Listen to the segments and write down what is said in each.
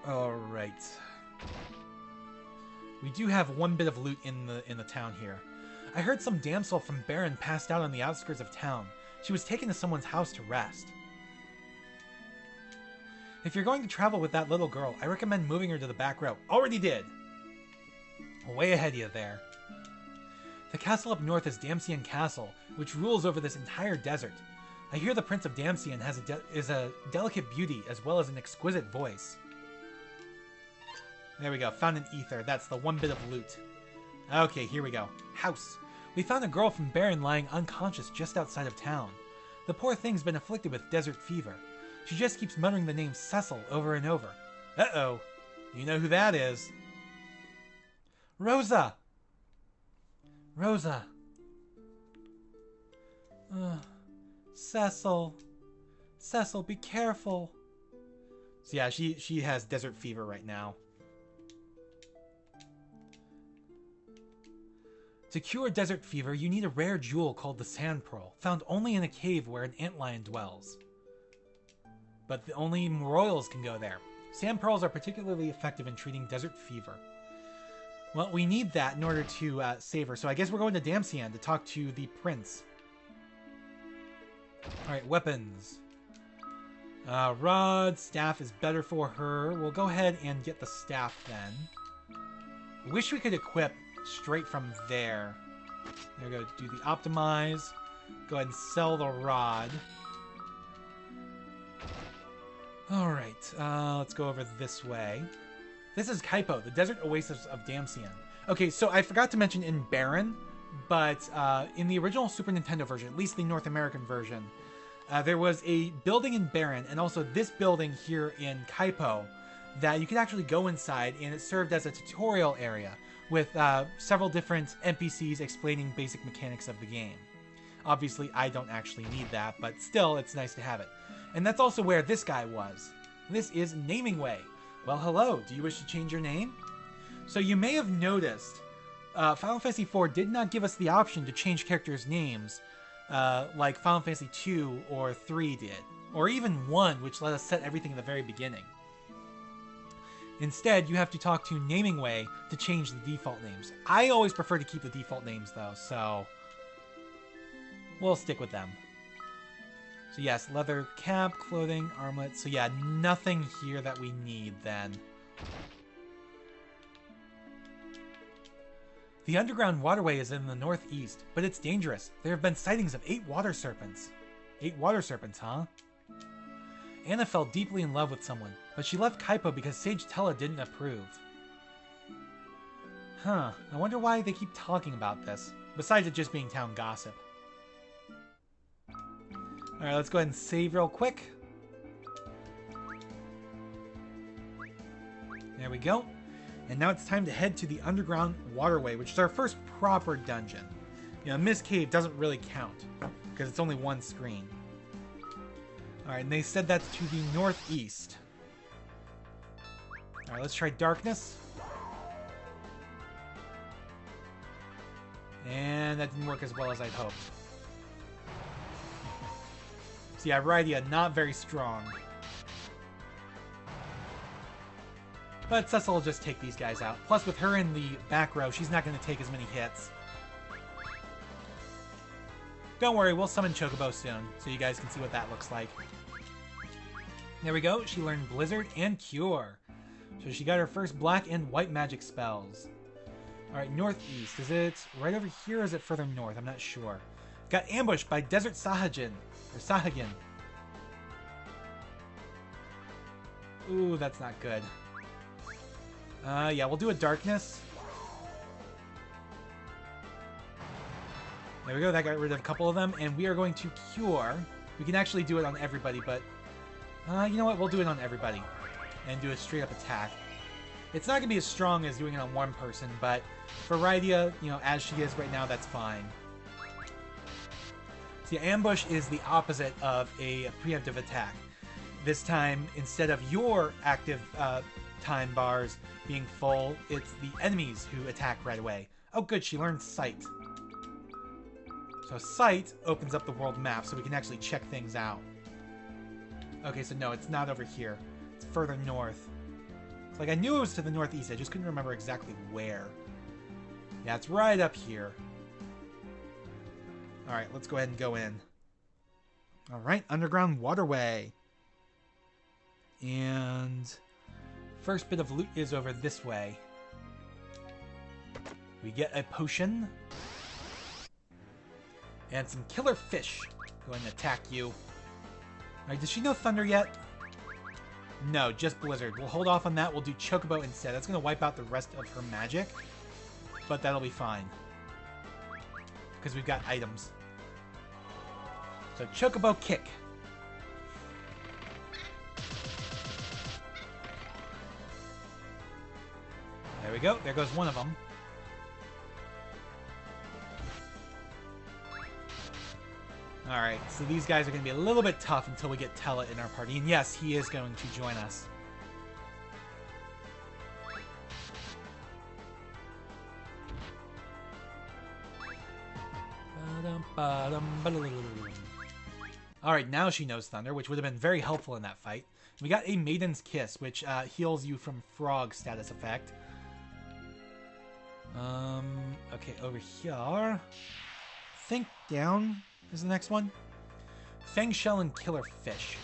Alright. We do have one bit of loot in the town here. I heard some damsel from Baron passed out on the outskirts of town. She was taken to someone's house to rest. If you're going to travel with that little girl, I recommend moving her to the back row. Already did! Way ahead of you there. The castle up north is Damcian Castle, which rules over this entire desert. I hear the Prince of Damcian is a delicate beauty as well as an exquisite voice. There we go, found an ether. That's the one bit of loot. Okay, here we go. House. We found a girl from Baron lying unconscious just outside of town. The poor thing's been afflicted with desert fever. She just keeps muttering the name Cecil over and over. Uh-oh. You know who that is. Rosa! Rosa. Cecil. Cecil, be careful. So yeah, she has desert fever right now. To cure desert fever, you need a rare jewel called the Sand Pearl, found only in a cave where an antlion dwells. But only royals can go there. Sand pearls are particularly effective in treating desert fever. Well, we need that in order to save her, so I guess we're going to Damcian to talk to the prince. Alright, weapons. Rod, staff is better for her. We'll go ahead and get the staff then. I wish we could equip straight from there. There we go, do the optimize. Go ahead and sell the rod. Alright, let's go over this way. This is Kaipo, the desert oasis of Damcian. Okay, so I forgot to mention in Baron, but in the original Super Nintendo version, at least the North American version, there was a building in Baron, and also this building here in Kaipo, that you could actually go inside, and it served as a tutorial area with several different NPCs explaining basic mechanics of the game. Obviously, I don't actually need that, but still, it's nice to have it. And that's also where this guy was. This is Naming Way. Well, hello. Do you wish to change your name? So you may have noticed, Final Fantasy IV did not give us the option to change characters' names like Final Fantasy II or III did, or even 1, which let us set everything at the very beginning. Instead, you have to talk to Naming Way to change the default names. I always prefer to keep the default names, though, so we'll stick with them. So yes, leather cap, clothing, armlet. So yeah, nothing here that we need then. The underground waterway is in the northeast, but it's dangerous. There have been sightings of 8 water serpents. 8 water serpents, huh? Anna fell deeply in love with someone, but she left Kaipo because Sage Tella didn't approve. Huh, I wonder why they keep talking about this, besides it just being town gossip. Alright, let's go ahead and save real quick. There we go. And now it's time to head to the underground waterway, which is our first proper dungeon. You know, Mist Cave doesn't really count, because it's only one screen. Alright, and they said that's to the northeast. Alright, let's try darkness. And that didn't work as well as I'd hoped. So yeah, Rydia, not very strong. But Cecil will just take these guys out. Plus, with her in the back row, she's not going to take as many hits. Don't worry, we'll summon Chocobo soon, so you guys can see what that looks like. There we go, she learned Blizzard and Cure. So she got her first black and white magic spells. Alright, northeast. Is it right over here or is it further north? I'm not sure. Got ambushed by Desert Sahagin. Or Sahagin. Ooh, that's not good. Yeah, we'll do a darkness. There we go, that got rid of a couple of them. And we are going to cure. We can actually do it on everybody, but... you know what, we'll do it on everybody. And do a straight up attack. It's not going to be as strong as doing it on one person, but for Rydia, you know, as she is right now, that's fine. See, ambush is the opposite of a preemptive attack. This time, instead of your active time bars being full, it's the enemies who attack right away. Oh good, she learned Sight. So Sight opens up the world map so we can actually check things out. Okay, so no, it's not over here. It's further north. Like, I knew it was to the northeast. I just couldn't remember exactly where. Yeah, it's right up here. Alright, let's go ahead and go in. Alright, underground waterway. And first bit of loot is over this way. We get a potion. And some killer fish. Go ahead and attack you. Alright, does she know Thunder yet? No, just Blizzard. We'll hold off on that. We'll do Chocobo instead. That's going to wipe out the rest of her magic. But that'll be fine. Because we've got items. So, Chocobo Kick. There we go. There goes one of them. Alright, so these guys are going to be a little bit tough until we get Tella in our party. And yes, he is going to join us. Alright, now she knows Thunder, which would have been very helpful in that fight. We got a Maiden's Kiss, which heals you from Frog status effect. Okay, over here. Think Down is the next one. Fang Shell and Killer Fish.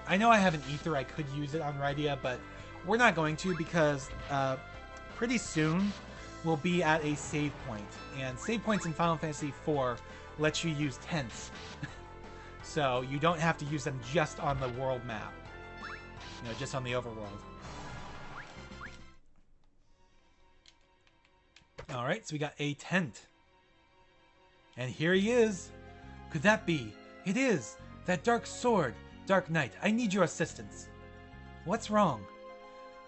I know I have an ether, I could use it on Rydia, but we're not going to because pretty soon we'll be at a save point. And save points in Final Fantasy IV let you use tents. So you don't have to use them just on the world map. You know, just on the overworld. Alright, so we got a tent. And here he is. Could that be? It is! That dark sword! Dark Knight, I need your assistance. What's wrong?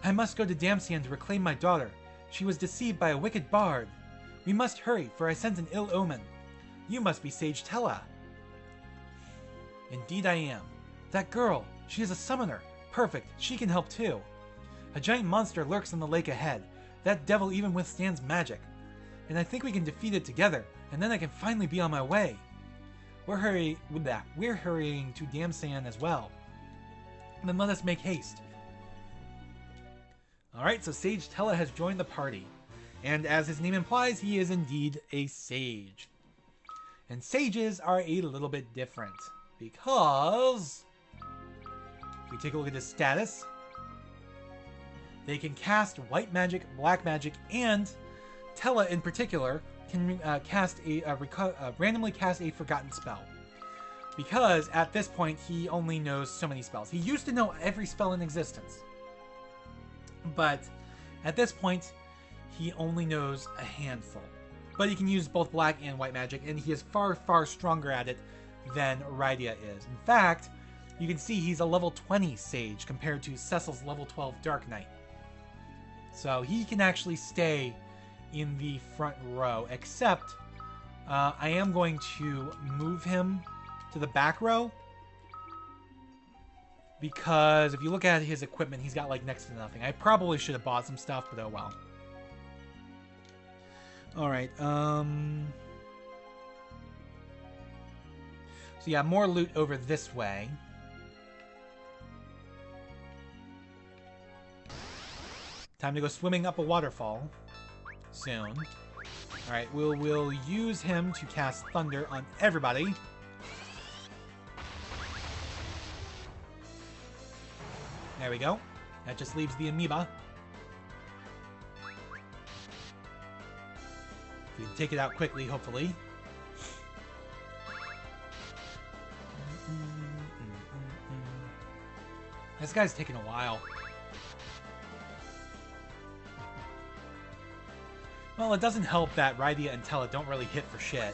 I must go to Damsian to reclaim my daughter. She was deceived by a wicked bard. We must hurry, for I sense an ill omen. You must be Sage Tella. Indeed I am. That girl, she is a summoner. Perfect, she can help too. A giant monster lurks in the lake ahead. That devil even withstands magic. And I think we can defeat it together, and then I can finally be on my way. We're hurrying to Damsian as well. Then let us make haste. Alright, so Sage Tella has joined the party. And as his name implies, he is indeed a sage. And sages are a little bit different. Because if we take a look at his status, they can cast white magic, black magic, and Tella in particular can randomly cast a forgotten spell. Because at this point, he only knows so many spells. He used to know every spell in existence. But at this point, he only knows a handful. But he can use both black and white magic, and he is far, far stronger at it than Rydia is. In fact, you can see he's a level 20 Sage compared to Cecil's level 12 Dark Knight. So he can actually stay in the front row, except I am going to move him to the back row, because if you look at his equipment, he's got like next to nothing. I probably should have bought some stuff, but oh well. Alright, so yeah, more loot over this way. Time to go swimming up a waterfall soon. Alright, we'll use him to cast Thunder on everybody. There we go. That just leaves the amoeba. We can take it out quickly, hopefully. This guy's taking a while. Well, it doesn't help that Rydia and Tella don't really hit for shit.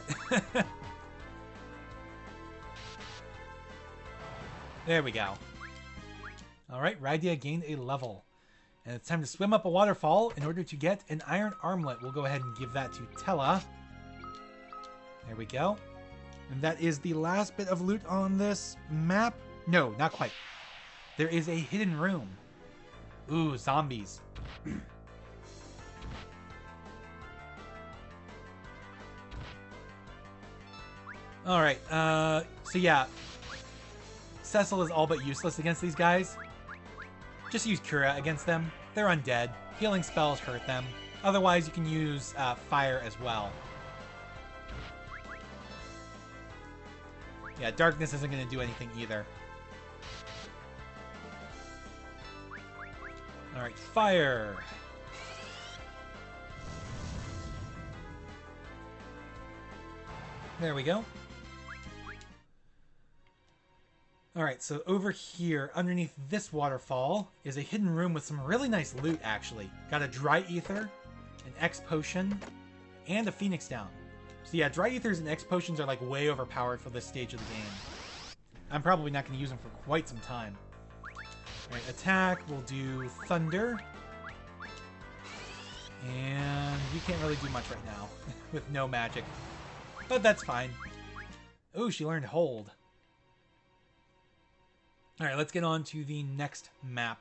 There we go. Alright, Rydia gained a level. And it's time to swim up a waterfall in order to get an iron armlet. We'll go ahead and give that to Tella. There we go. And that is the last bit of loot on this map. No, not quite. There is a hidden room. Ooh, zombies. Alright, so yeah. Cecil is all but useless against these guys. Just use Cura against them. They're undead. Healing spells hurt them. Otherwise, you can use fire as well. Yeah, darkness isn't going to do anything either. Alright, fire! There we go. Alright, so over here, underneath this waterfall, is a hidden room with some really nice loot, actually. Got a Dry Ether, an X Potion, and a Phoenix Down. So yeah, Dry Ethers and X Potions are like way overpowered for this stage of the game. I'm probably not going to use them for quite some time. Alright, attack, we'll do Thunder. And you can't really do much right now with no magic. But that's fine. Oh, she learned Hold. Alright, let's get on to the next map.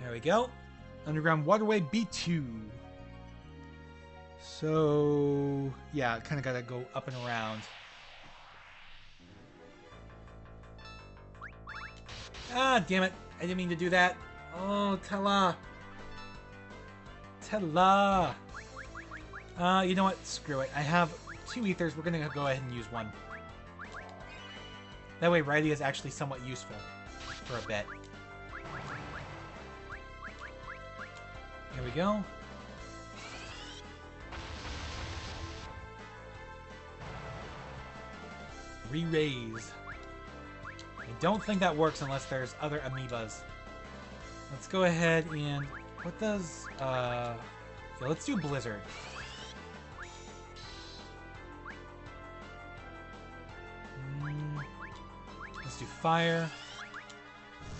There we go. Underground Waterway B2. So, yeah, kind of got to go up and around. Ah, damn it. I didn't mean to do that. Oh, Tella. Tella. You know what? Screw it. I have 2 ethers. We're going to go ahead and use 1. That way, Rydia is actually somewhat useful for a bit. Here we go. Re-raise. I don't think that works unless there's other amoebas. Let's go ahead and... What does... Yeah, let's do Blizzard. Let's do Fire.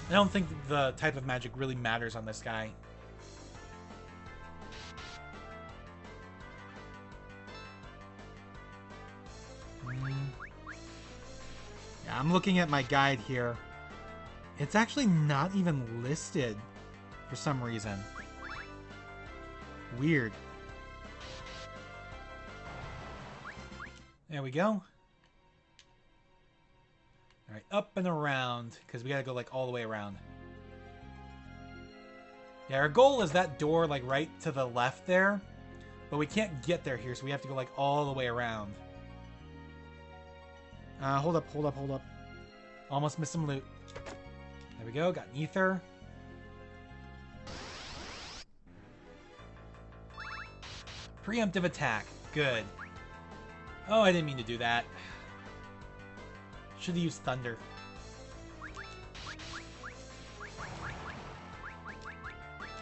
I don't think the type of magic really matters on this guy. Yeah, I'm looking at my guide here. It's actually not even listed for some reason. Weird. There we go. Alright, up and around, because we gotta go, like, all the way around. Yeah, our goal is that door, like, right to the left there. But we can't get there here, so we have to go, like, all the way around. Hold up. Almost missed some loot. There we go, got an ether. Preemptive attack. Good. Oh, I didn't mean to do that. Should have used thunder.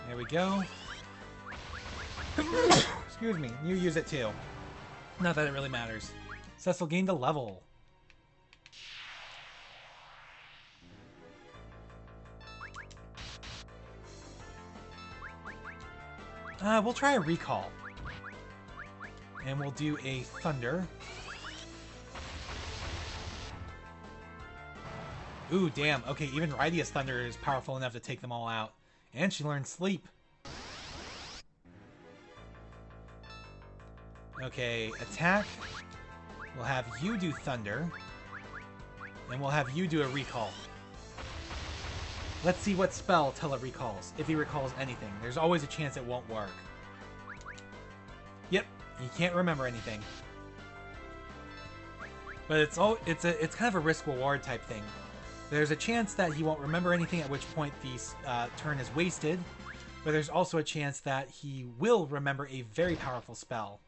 There we go. Excuse me, you use it too. Not that it really matters. Cecil gained a level. We'll try a recall. And we'll do a thunder. Ooh, damn. Okay, even Rydia's thunder is powerful enough to take them all out. And she learned sleep. Okay, attack. We'll have you do thunder. And we'll have you do a recall. Let's see what spell Tella recalls, if he recalls anything. There's always a chance it won't work. Yep, he can't remember anything. But it's kind of a risk-reward type thing. There's a chance that he won't remember anything, at which point the turn is wasted. But there's also a chance that he will remember a very powerful spell.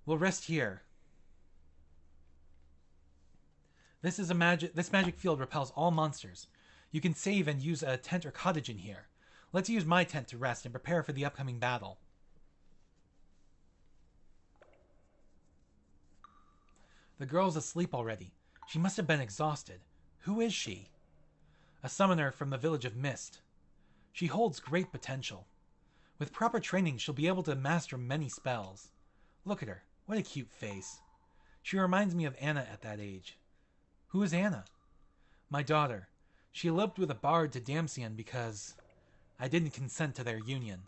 We'll rest here. This magic field repels all monsters. You can save and use a tent or cottage in here. Let's use my tent to rest and prepare for the upcoming battle. The girl's asleep already. She must have been exhausted. Who is she? A summoner from the village of Mist. She holds great potential. With proper training, she'll be able to master many spells. Look at her. What a cute face. She reminds me of Anna at that age. Who is Anna? My daughter. She eloped with a bard to Damcian because I didn't consent to their union.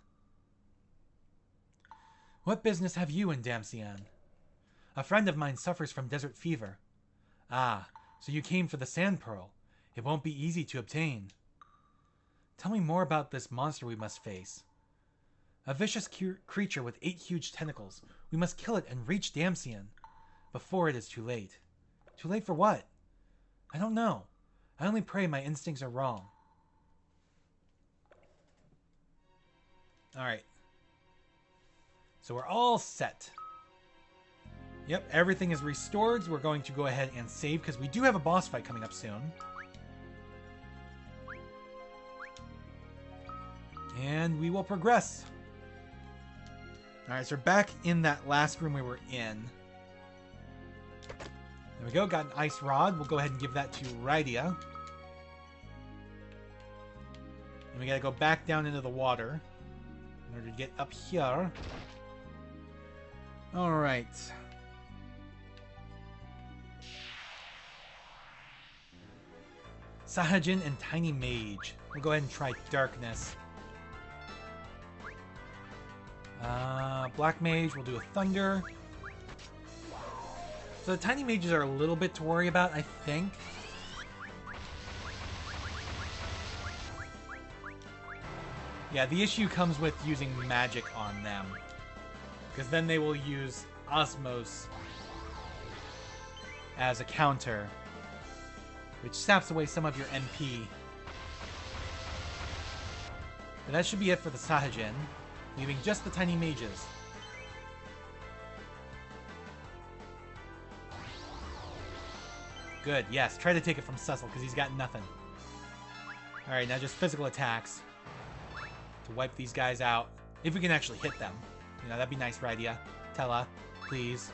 What business have you in Damcian? A friend of mine suffers from desert fever. Ah, so you came for the sand pearl. It won't be easy to obtain. Tell me more about this monster we must face. A vicious creature with 8 huge tentacles. We must kill it and reach Damcian before it is too late. Too late for what? I don't know. I only pray my instincts are wrong. Alright. So we're all set. Yep, everything is restored. We're going to go ahead and save because we do have a boss fight coming up soon. And we will progress. Alright, so we're back in that last room we were in. There we go, got an ice rod. We'll go ahead and give that to Rydia. And we gotta go back down into the water in order to get up here. Alright. Sahajin and Tiny Mage. We'll go ahead and try Darkness. Black Mage, we'll do a Thunder. So the Tiny Mages are a little bit to worry about, I think. Yeah, the issue comes with using magic on them. Because then they will use Osmos as a counter, which saps away some of your MP. But that should be it for the Sahajin, leaving just the Tiny Mages. Good, yes. Try to take it from Cecil, because he's got nothing. Alright, now just physical attacks to wipe these guys out. If we can actually hit them. You know, that'd be nice, Rydia. Tella, please.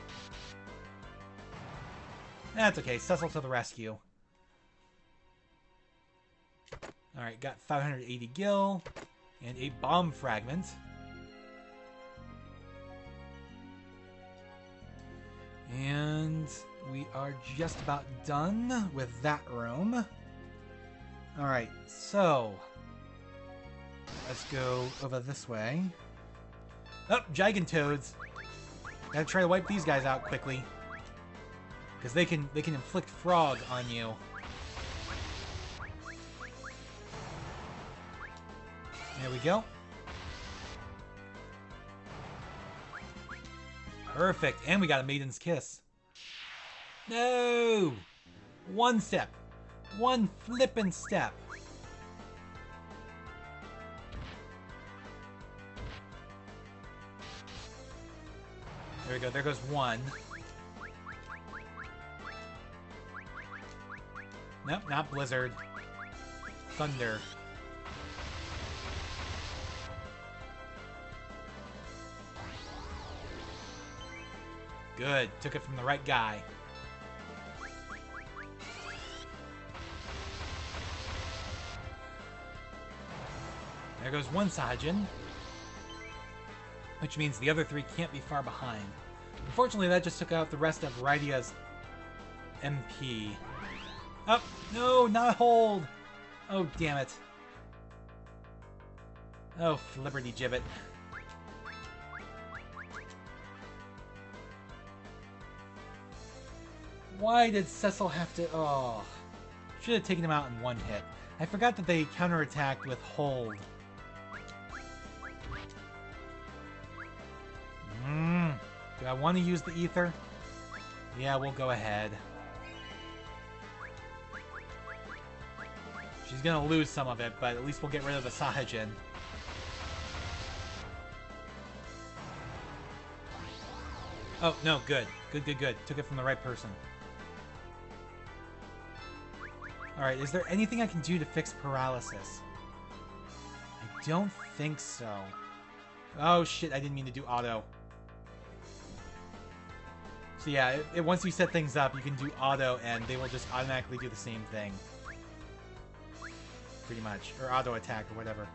That's okay. Cecil to the rescue. Alright, got 580 gil and a bomb fragment. And we are just about done with that room. Alright, so let's go over this way. Oh, Gigantoads. Gotta try to wipe these guys out quickly. Because they can inflict frog on you. There we go. Perfect. And we got a Maiden's Kiss. No! One step. One flippin' step. There we go. There goes one. Nope, not Blizzard. Thunder. Good. Took it from the right guy. There goes one Sahajin. Which means the other three can't be far behind. Unfortunately, that just took out the rest of Rydia's MP. Oh, no, not hold! Oh, damn it. Oh, flipperty gibbet. Why did Cecil have to... Oh. Should have taken him out in one hit. I forgot that they counterattacked with hold. Do I want to use the ether? Yeah, we'll go ahead. She's gonna lose some of it, but at least we'll get rid of the Sahajin. Oh, no, good. Good, good, good. Took it from the right person. Alright, is there anything I can do to fix paralysis? I don't think so. Oh, shit, I didn't mean to do auto. So yeah, once you set things up, you can do auto, and they will just automatically do the same thing. Pretty much. Or auto attack, or whatever.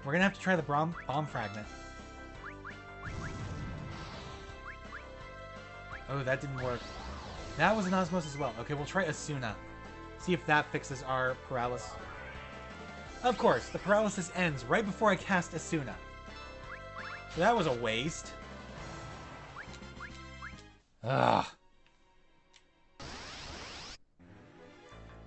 We're gonna have to try the bomb fragment. Oh, that didn't work. That was an osmosis as well. Okay, we'll try Asuna. See if that fixes our paralysis. Of course, the paralysis ends right before I cast Asuna. So that was a waste. Ugh.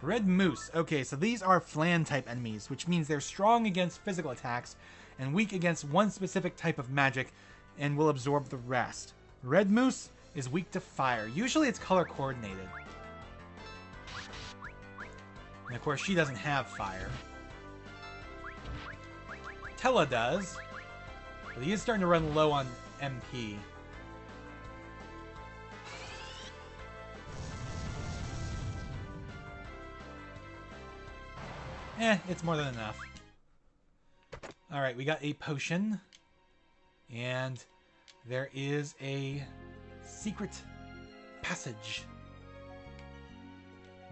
Red Moose. Okay, so these are Flan-type enemies, which means they're strong against physical attacks and weak against one specific type of magic and will absorb the rest. Red Moose is weak to fire. Usually it's color coordinated. And of course, she doesn't have fire. Tella does. But he is starting to run low on MP. It's more than enough. Alright, we got a potion. And there is a secret passage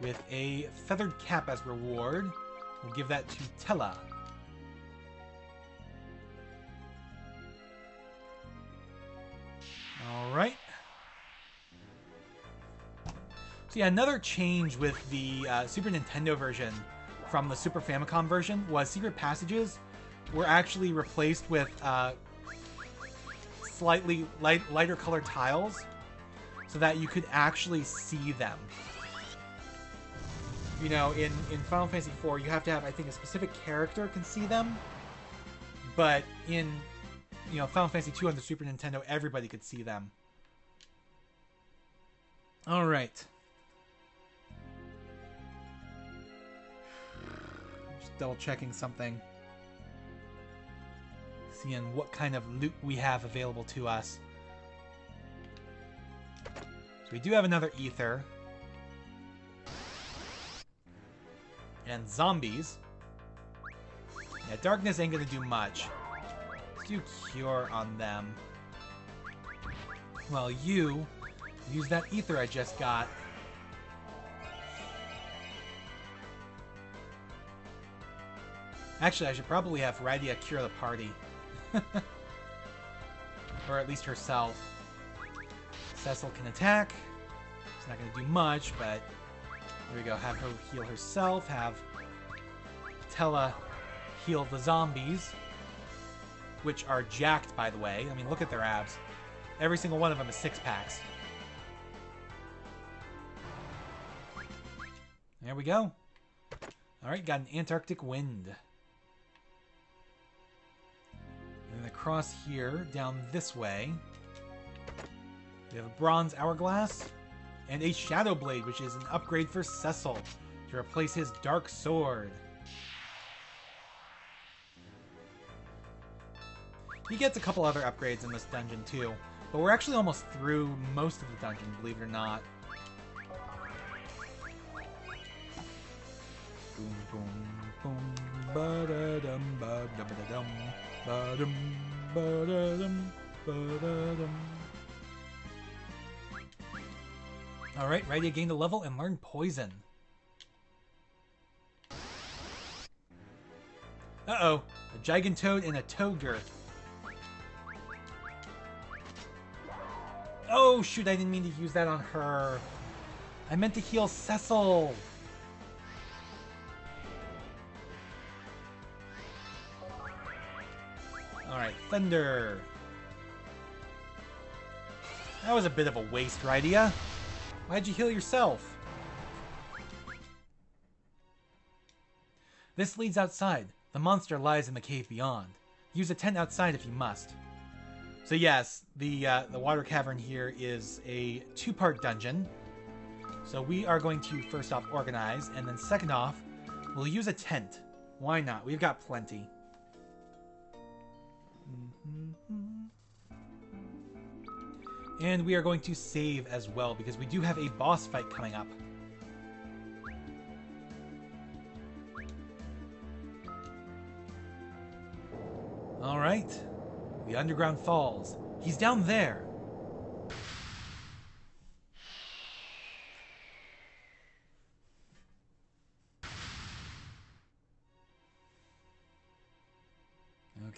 with a feathered cap as reward. We'll give that to Tella. Alright. So yeah, another change with the Super Nintendo version from the Super Famicom version was secret passages were actually replaced with slightly lighter colored tiles so that you could actually see them. You know, in Final Fantasy IV, you have to have, I think, a specific character can see them. But in, you know, Final Fantasy II on the Super Nintendo, everybody could see them. Alright. Just double checking something. Seeing what kind of loot we have available to us. So we do have another ether. And zombies. Yeah, darkness ain't gonna do much. Let's do cure on them. Well, you use that ether I just got. Actually, I should probably have Radia cure the party. Or at least herself. Cecil can attack. It's not going to do much, but here we go. Have her heal herself. Have Tella heal the zombies. Which are jacked, by the way. I mean, look at their abs. Every single one of them is 6-packs. There we go. Alright, got an Antarctic wind. And then across here, down this way, we have a bronze hourglass and a shadow blade, which is an upgrade for Cecil to replace his dark sword. He gets a couple other upgrades in this dungeon too, but we're actually almost through most of the dungeon, believe it or not. Boom, boom, boom, ba-da-dum, ba-da-ba-da-dum, ba-dum, ba-da-dum, ba-da-dum. Alright, ready to gain the level and learn poison. Uh-oh, a Gigantoad and a Toger. Oh, shoot, I didn't mean to use that on her. I meant to heal Cecil. Alright, Thunder. That was a bit of a waste, Rydia. Why'd you heal yourself? This leads outside. The monster lies in the cave beyond. Use a tent outside if you must. So yes, the water cavern here is a 2-part dungeon. So we are going to first off organize, and then second off, we'll use a tent. Why not? We've got plenty. And we are going to save as well, because we do have a boss fight coming up. Alright. The underground falls. He's down there.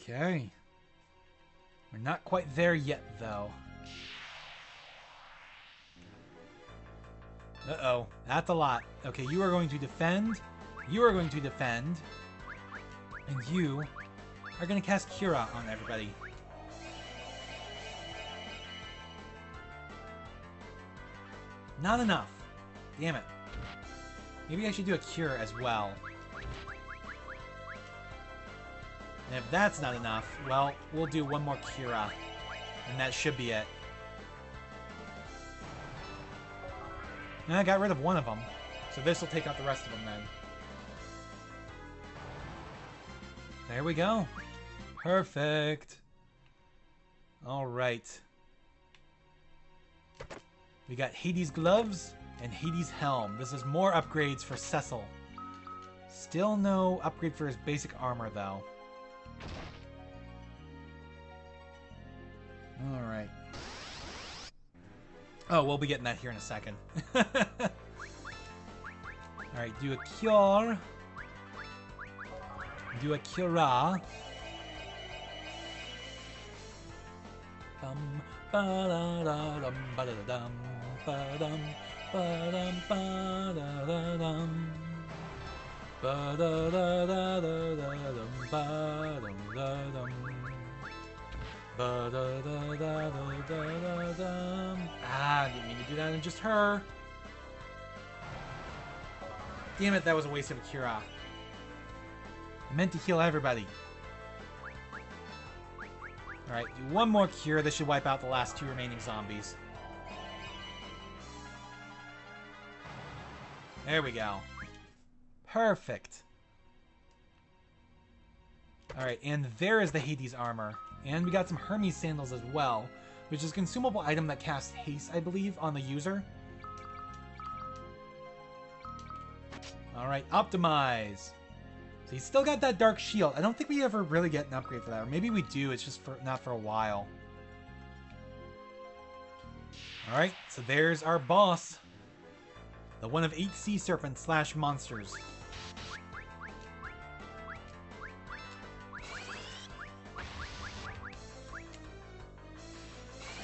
Okay. We're not quite there yet, though. Uh-oh. That's a lot. Okay, you are going to defend. You are going to defend. And you are going to cast Cura on everybody. Not enough. Damn it. Maybe I should do a Cure as well. And if that's not enough, well, we'll do one more Cura. And that should be it. And I got rid of one of them. So this will take out the rest of them then. There we go. Perfect. Alright. We got Hades gloves and Hades helm. This is more upgrades for Cecil. Still no upgrade for his basic armor though. Alright. Oh, we'll be getting that here in a second. Alright, do a cure. Do a cura. Ba-da-da-dum, ba-da-da-dum, ba-dum, ba-dum, ba-da-da-dum. Ba-da-da-da-da-da-dum, ba-dum-da-dum. Ba-da-da-da-da-da-dum. Ah, didn't mean to do that on just her. Damn it, that was a waste of a cura. I meant to heal everybody. Alright, do one more cure. This should wipe out the last two remaining zombies. There we go. Perfect. Alright, and there is the Hades armor. And we got some Hermes sandals as well, which is a consumable item that casts haste, I believe, on the user. Alright, optimize. So he's still got that dark shield. I don't think we ever really get an upgrade for that. Or maybe we do, it's just not for a while. Alright, so there's our boss. The one of 8 sea serpents / monsters.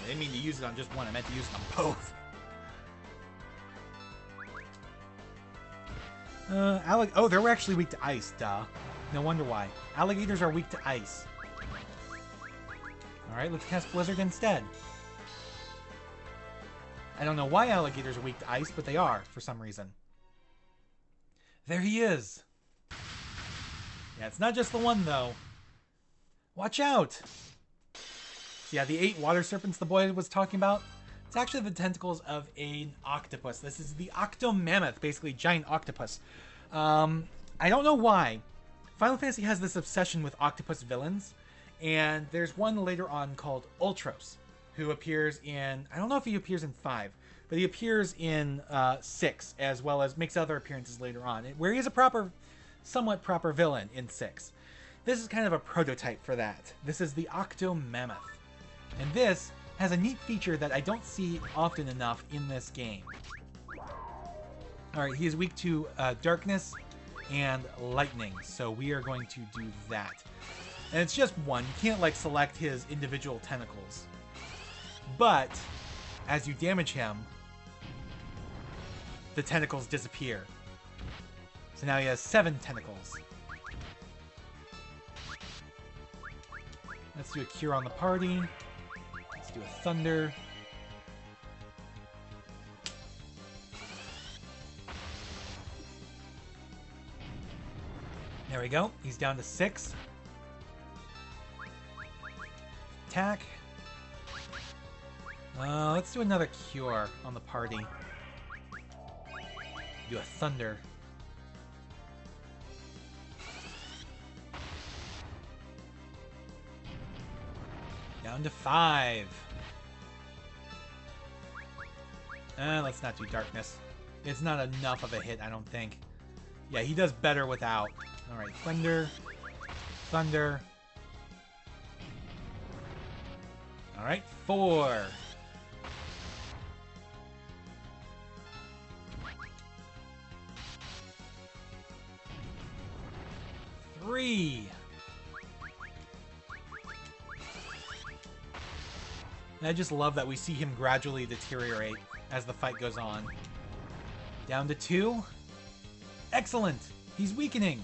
I didn't mean to use it on just one, I meant to use it on both. Oh, they were actually weak to ice, duh. No wonder why. Alligators are weak to ice. Alright, let's cast Blizzard instead. I don't know why alligators are weak to ice, but they are, for some reason. There he is! Yeah, it's not just the one, though. Watch out! So yeah, the 8 water serpents the boy was talking about, it's actually the tentacles of an octopus. This is the Octomammoth, basically giant octopus. I don't know why. Final Fantasy has this obsession with octopus villains, and there's one later on called Ultros, who appears in, I don't know if he appears in 5, but he appears in 6, as well as makes other appearances later on, where he is a somewhat proper villain in 6. This is kind of a prototype for that. This is the Octomammoth. And this has a neat feature that I don't see often enough in this game. Alright, he is weak to darkness and lightning, so we are going to do that. And it's just one. You can't, like, select his individual tentacles. But, as you damage him, the tentacles disappear. So now he has 7 tentacles. Let's do a cure on the party. Let's do a thunder. There we go. He's down to 6. Attack. Let's do another cure on the party. Do a thunder. Down to 5. Let's not do darkness. It's not enough of a hit, I don't think. Yeah, he does better without. Alright, thunder. Thunder. Alright, 4. 3. And I just love that we see him gradually deteriorate as the fight goes on. Down to 2. Excellent! He's weakening!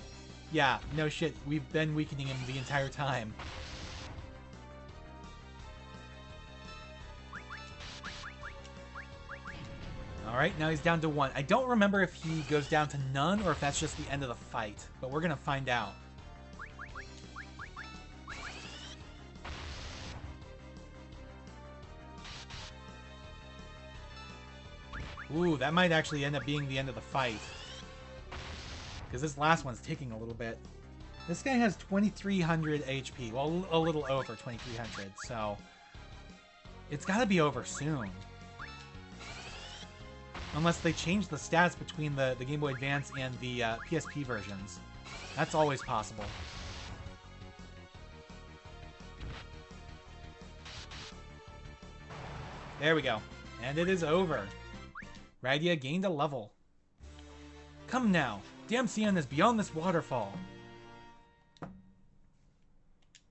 Yeah, no shit. We've been weakening him the entire time. Alright, now he's down to 1. I don't remember if he goes down to none or if that's just the end of the fight, but we're gonna find out. Ooh, that might actually end up being the end of the fight. Because this last one's taking a little bit. This guy has 2,300 HP. Well, a little over 2,300, so... It's gotta be over soon. Unless they change the stats between the Game Boy Advance and the PSP versions. That's always possible. There we go. And it is over. Radia gained a level. Come now. Damn Cian is beyond this waterfall.